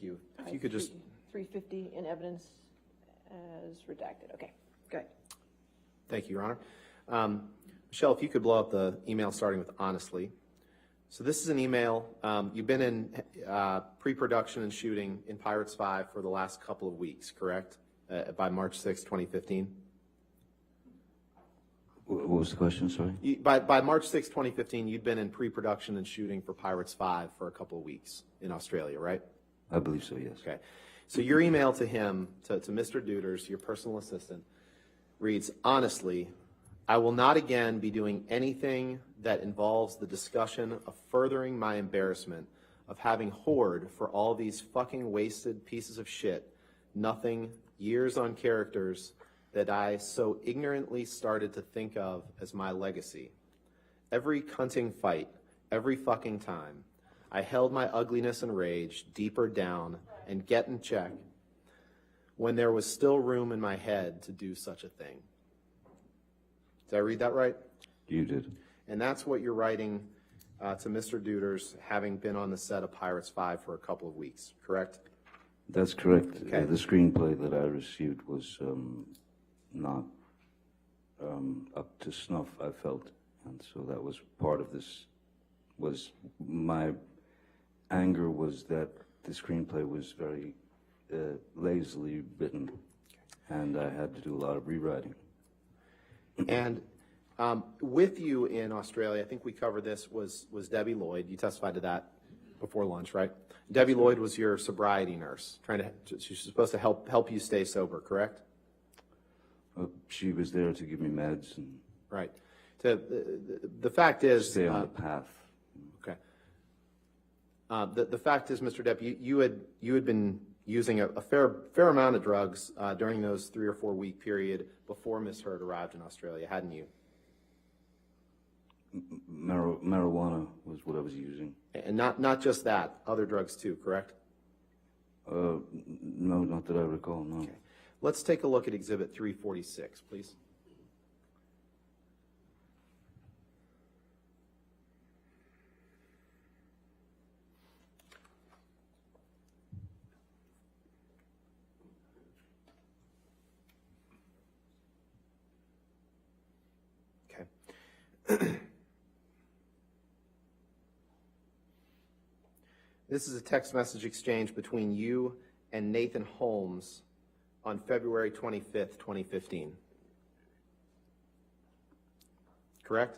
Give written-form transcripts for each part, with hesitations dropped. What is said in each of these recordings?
you. If you could just... 350 in evidence as redacted. Okay, good. Thank you, Your Honor. Michelle, if you could blow up the email starting with honestly. So this is an email. You've been in pre-production and shooting in Pirates 5 for the last couple of weeks, correct? By March 6, 2015? What was the question, sorry? By March 6, 2015, you'd been in pre-production and shooting for Pirates 5 for a couple of weeks in Australia, right? I believe so, yes. Okay. So your email to him, to Mr. Deuters, your personal assistant, reads, honestly, I will not again be doing anything that involves the discussion of furthering my embarrassment of having whored for all these fucking wasted pieces of shit, nothing, years on characters that I so ignorantly started to think of as my legacy. Every cunting fight, every fucking time, I held my ugliness and rage deeper down and get in check when there was still room in my head to do such a thing. Did I read that right? You did. And that's what you're writing to Mr. Deuters, having been on the set of Pirates 5 for a couple of weeks, correct? That's correct. Okay. The screenplay that I received was not up to snuff, I felt. And so that was part of this, was my anger was that the screenplay was very lazily written, and I had to do a lot of rewriting. And with you in Australia, I think we covered this, was Debbie Lloyd. You testified to that before lunch, right? Debbie Lloyd was your sobriety nurse, she's supposed to help you stay sober, correct? She was there to give me meds and Right. The fact is... stay on the path. Okay. The fact is, Mr. Depp, you had been using a fair amount of drugs during those 3 or 4 week period before Miss Heard arrived in Australia, hadn't you? Marijuana was what I was using. And not just that, other drugs too, correct? No, not that I recall, no. Okay. Let's take a look at Exhibit 346, please. Okay. This is a text message exchange between you and Nathan Holmes on February 25th, 2015. Correct?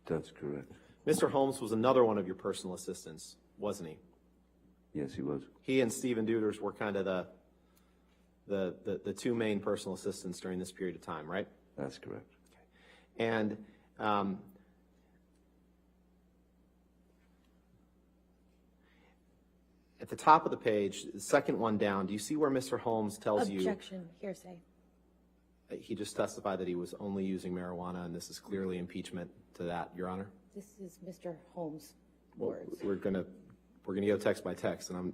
That's correct. Mr. Holmes was another one of your personal assistants, wasn't he? Yes, he was. He and Stephen Deuters were kind of the two main personal assistants during this period of time, right? That's correct. Okay. And at the top of the page, the second one down, do you see where Mr. Holmes tells you... Objection, hearsay. He just testified that he was only using marijuana, and this is clearly impeachment to that, Your Honor? This is Mr. Holmes' Well, words. we're gonna go text by text, and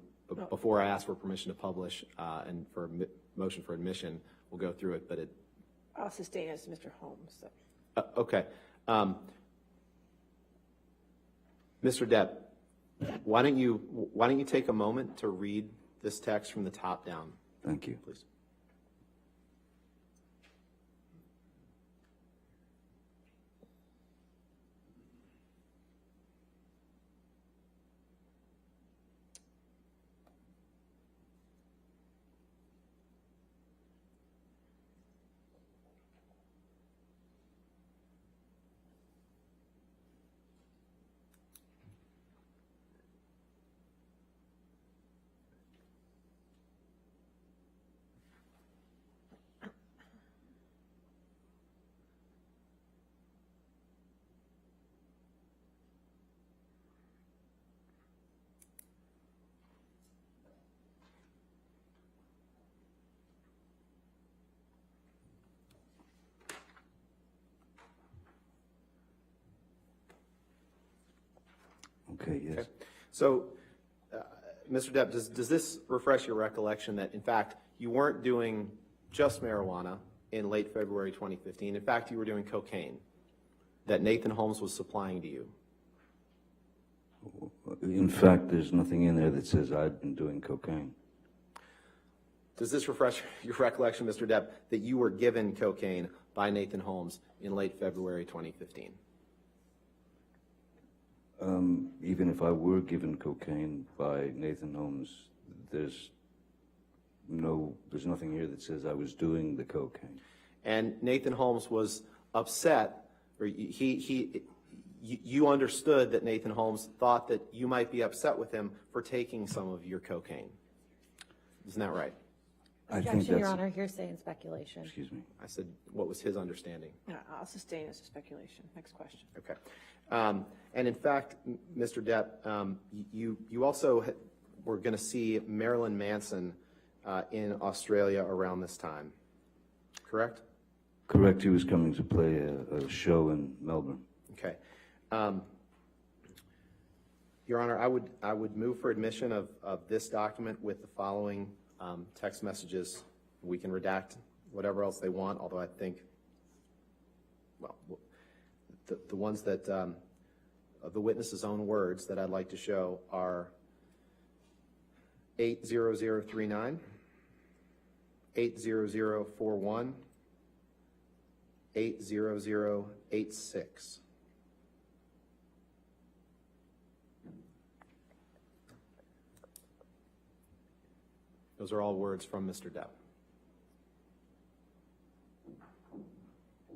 before I ask for permission to publish and for motion for admission, we'll go through it. But I'll sustain as Mr. Holmes. So. Okay, Mr. Depp, why don't you take a moment to read this text from the top down? Thank you. Please. Okay, yes. Okay. So, Mr. Depp, does this refresh your recollection that, in fact, you weren't doing just marijuana in late February 2015? In fact, you were doing cocaine that Nathan Holmes was supplying to you. In fact, there's nothing in there that says I've been doing cocaine. Does this refresh your recollection, Mr. Depp, that you were given cocaine by Nathan Holmes in late February 2015? Even if I were given cocaine by Nathan Holmes, there's nothing here that says I was doing the cocaine. And Nathan Holmes was upset, or you understood that Nathan Holmes thought that you might be upset with him for taking some of your cocaine. Isn't that right? I think Objection, Your that's, Honor, hearsay and speculation. excuse me. I said, what was his understanding? No, I'll sustain as a speculation. Next question. Okay. And in fact, Mr. Depp, you also were going to see Marilyn Manson in Australia around this time, correct? Correct, he was coming to play a show in Melbourne. Okay. Your Honor, I would move for admission of this document with the following text messages. We can redact whatever else they want, although I think, well, the ones that, the witness's own words that I'd like to show are 80039, 80041, 80086. Those are all words from Mr. Depp.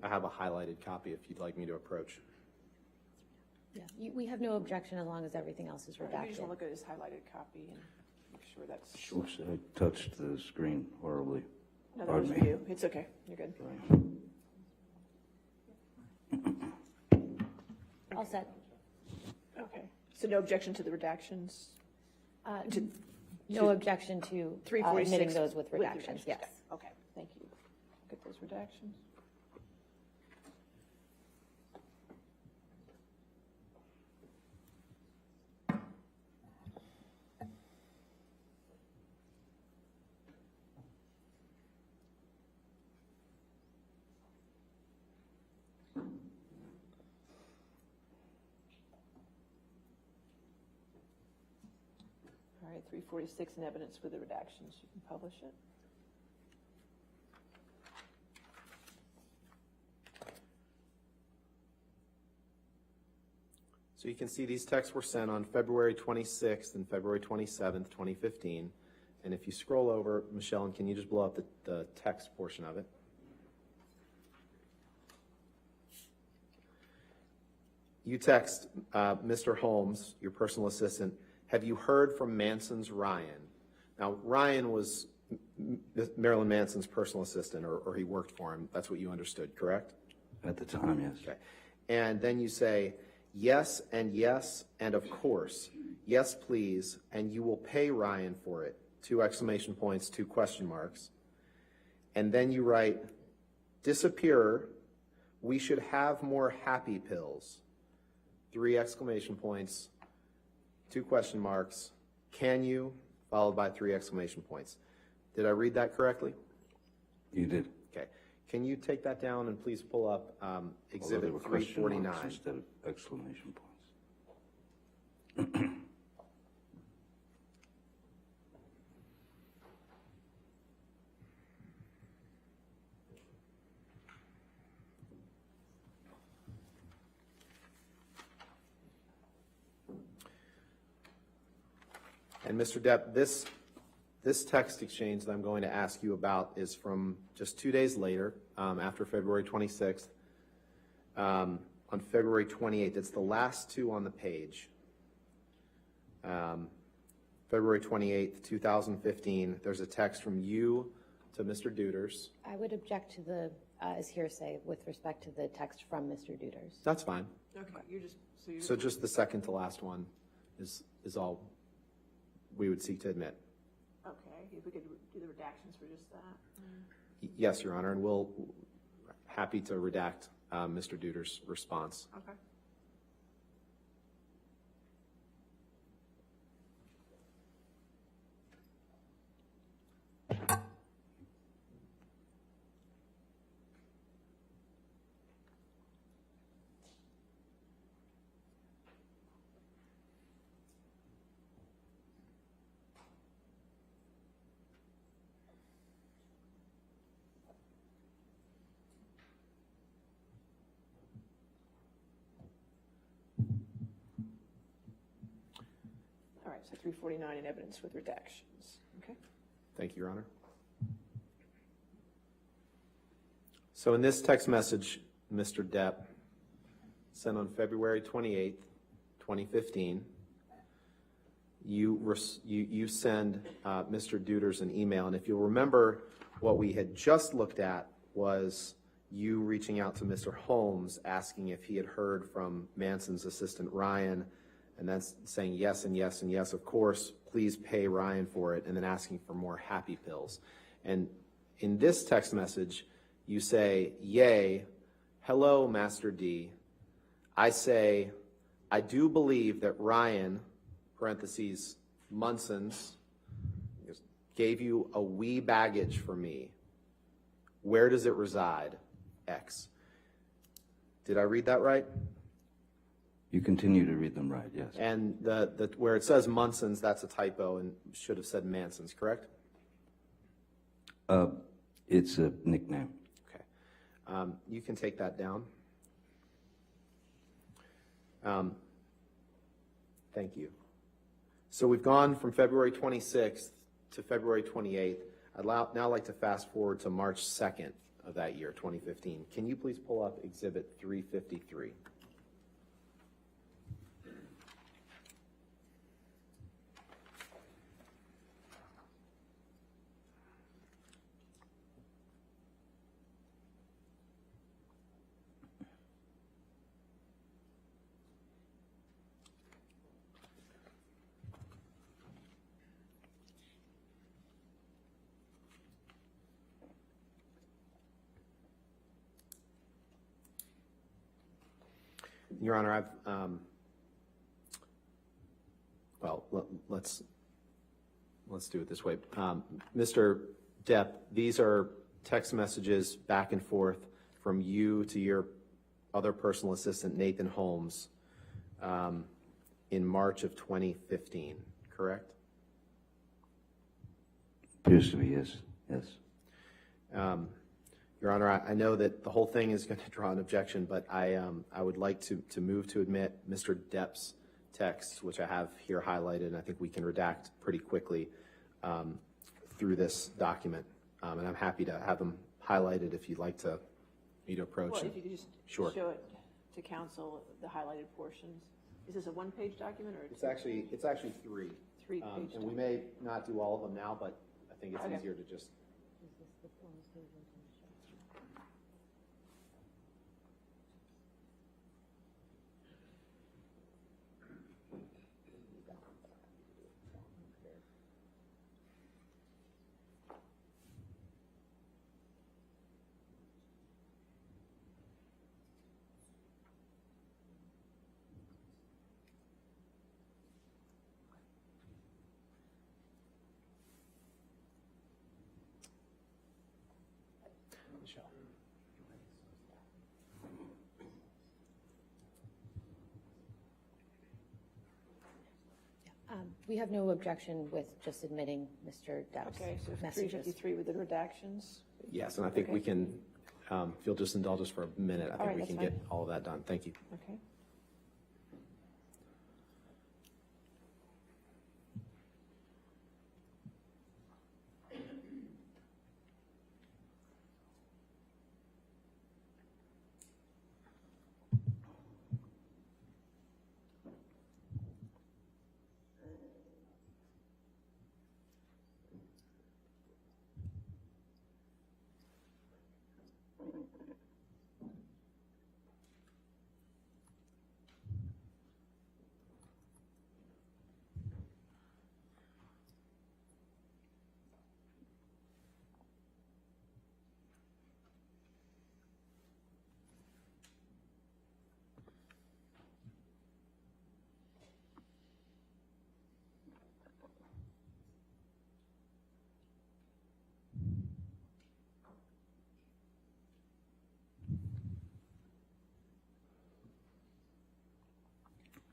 I have a highlighted copy if you'd like me to approach. Yeah, we have no objection as long as everything else is You just redacted. want to look at his highlighted copy and make sure that's. Oops, I touched the screen horribly. No, that was Pardon me. you. It's okay. You're good. All set. Okay. So no objection to the redactions? To No objection to 346 admitting those with redactions, yes. Okay, thank you. Get those redactions. All right, 346 in evidence with the redactions. You can publish it. So you can see these texts were sent on February 26th and February 27th, 2015. And if you scroll over, Michelle, and can you just blow up the text portion of it? You text Mr. Holmes, your personal assistant, have you heard from Manson's Ryan? Now, Ryan was Marilyn Manson's personal assistant, or he worked for him. That's what you understood, correct? At the time, yes. Okay. And then you say, yes, and of course. Yes, please, and you will pay Ryan for it. 2 exclamation points, 2 question marks. And then you write, disappearer, we should have more happy pills. 3 exclamation points, 2 question marks. Can you? Followed by 3 exclamation points. Did I read that correctly? You did. Okay. Can you take that down and please pull up Although Exhibit there were question marks 349? instead of exclamation points. And Mr. Depp, this text exchange that I'm going to ask you about is from just 2 days later, after February 26th. On February 28th, it's the last 2 on the page. February 28th, 2015, there's a text from you to Mr. Duders. I would object to the, as hearsay with respect to the text from Mr. Duders. That's fine. Okay, you're just, So just the second to last one is all we would seek to admit. okay, if we could do the redactions for just that. Yes, Your Honor, and we'll happy to redact Mr. Duders' response. Okay. So 349 in evidence with redactions. Okay. Thank you, Your Honor. So in this text message, Mr. Depp sent on February 28th, 2015, you send Mr. Deuters an email, and if you'll remember, what we had just looked at was you reaching out to Mr. Holmes, asking if he had heard from Manson's assistant Ryan, and then saying yes and yes and yes, of course, please pay Ryan for it, and then asking for more happy pills. And in this text message, you say, yay, hello, Master D. I say, I do believe that Ryan, parentheses, Munson's, gave you a wee baggage for me. Where does it reside? X. Did I read that right? You continue to read them right, yes. And the where it says Munson's, that's a typo and should have said Manson's, correct? It's a nickname. Okay. You can take that down. Thank you. So we've gone from February 26th to February 28th. I'd now like to fast forward to March 2nd of that year, 2015. Can you please pull up Exhibit 353? Your Honor, let's do it this way. Mr. Depp, these are text messages back and forth from you to your other personal assistant, Nathan Holmes, in March of 2015, correct? Appears to be, yes, yes. Your Honor, I know that the whole thing is going to draw an objection, but I would like to move to admit Mr. Depp's texts, which I have here highlighted, and I think we can redact pretty quickly through this document. And I'm happy to have them highlighted if you'd like me to approach. Well, if you could just Sure. show it to counsel, the highlighted portions. Is this a one-page document or? It's actually three. Three-page and we may not do all of them now, but I think it's Okay. easier to just. We have no objection with just admitting Mr. Depp's Okay, so messages. 353 with the redactions. Yes, and I think we can, if you'll just indulge us for a minute, I think right, we that's can fine. get all of that done. Thank you. Okay.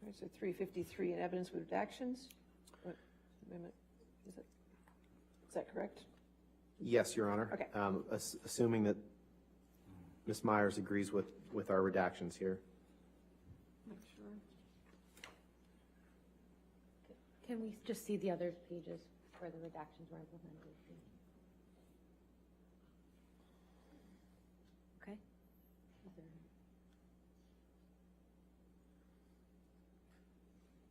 All right, so 353 in evidence with redactions. What amendment is it? Is that correct? Yes, Your Honor. Okay. Assuming that Ms. Myers agrees with our redactions here. Make sure. Can we just see the other pages where the redactions were implemented? Okay.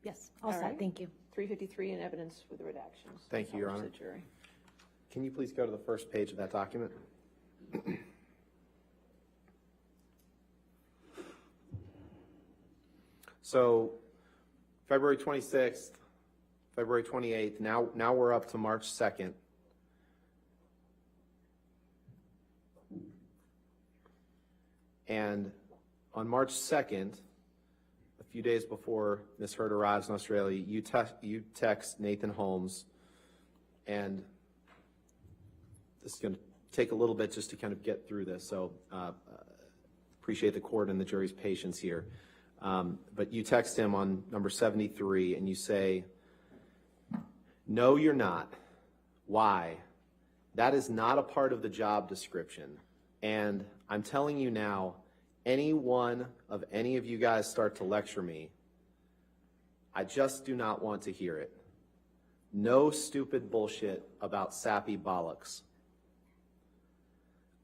Yes, all All set, right. thank you. 353 in evidence with the redactions. Thank you, Your Publish Honor. the jury. Can you please go to the first page of that document? So, February 26th, February 28th, now we're up to March 2nd. And on March 2nd, a few days before Ms. Heard arrives in Australia, you text Nathan Holmes, and this is going to take a little bit just to kind of get through this, so appreciate the court and the jury's patience here. But you text him on number 73, and you say, "No, you're not. Why? That is not a part of the job description. And I'm telling you now, any one of any of you guys start to lecture me, I just do not want to hear it. No stupid bullshit about sappy bollocks.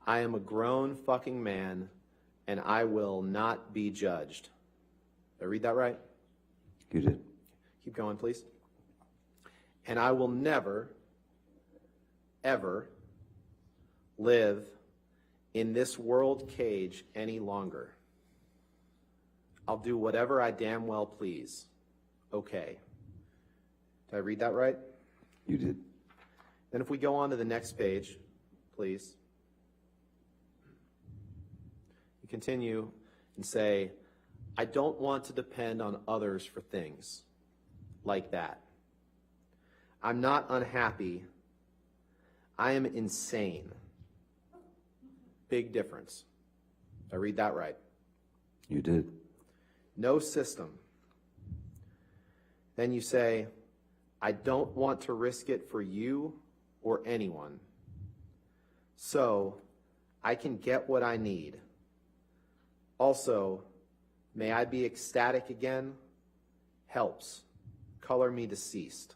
I am a grown fucking man, and I will not be judged." Did I read that right? You did. Keep going, please. "And I will never, ever live in this world cage any longer. I'll do whatever I damn well please. Okay." Did I read that right? You did. Then if we go on to the next page, please. You continue and say, "I don't want to depend on others for things like that. I'm not unhappy. I am insane." Big difference. Did I read that right? You did. "No system." Then you say, "I don't want to risk it for you or anyone. So I can get what I need. Also, may I be ecstatic again? Helps. Color me deceased."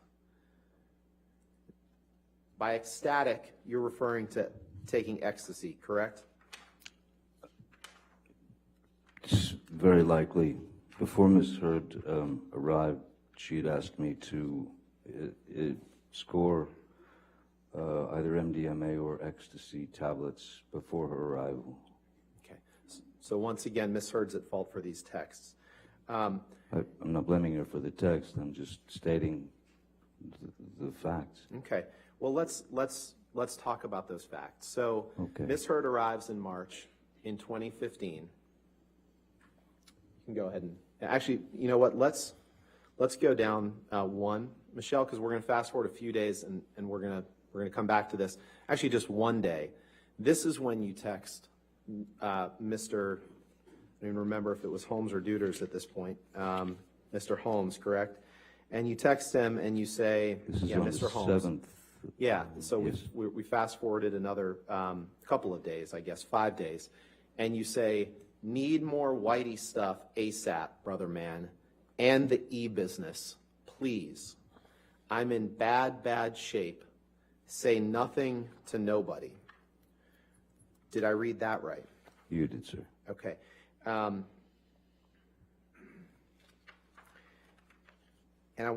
By ecstatic, you're referring to taking ecstasy, correct? It's very likely. Before Ms. Heard arrived, she had asked me to score either MDMA or ecstasy tablets before her arrival. Okay. So once again, Ms. Heard's at fault for these texts. I'm not blaming her for the text. I'm just stating the facts. Okay. Well, let's talk about those facts. So Okay. Ms. Heard arrives in March in 2015. You can go ahead and actually, you know what? Let's go down one, Michelle, because we're going to fast forward a few days and we're going to come back to this. Actually, just one day. This is when you text Mr. I don't even remember if it was Holmes or Duders at this point. Mr. Holmes, correct? And you text him and you say, This is "Yeah, on Mr. the Holmes." 7th. Yeah, so Yes. we fast forwarded another couple of days, I guess, 5 days, and you say, "Need more Whitey stuff ASAP, brother man, and the e-business, please. I'm in bad shape. Say nothing to nobody." Did I read that right? You did, sir. Okay.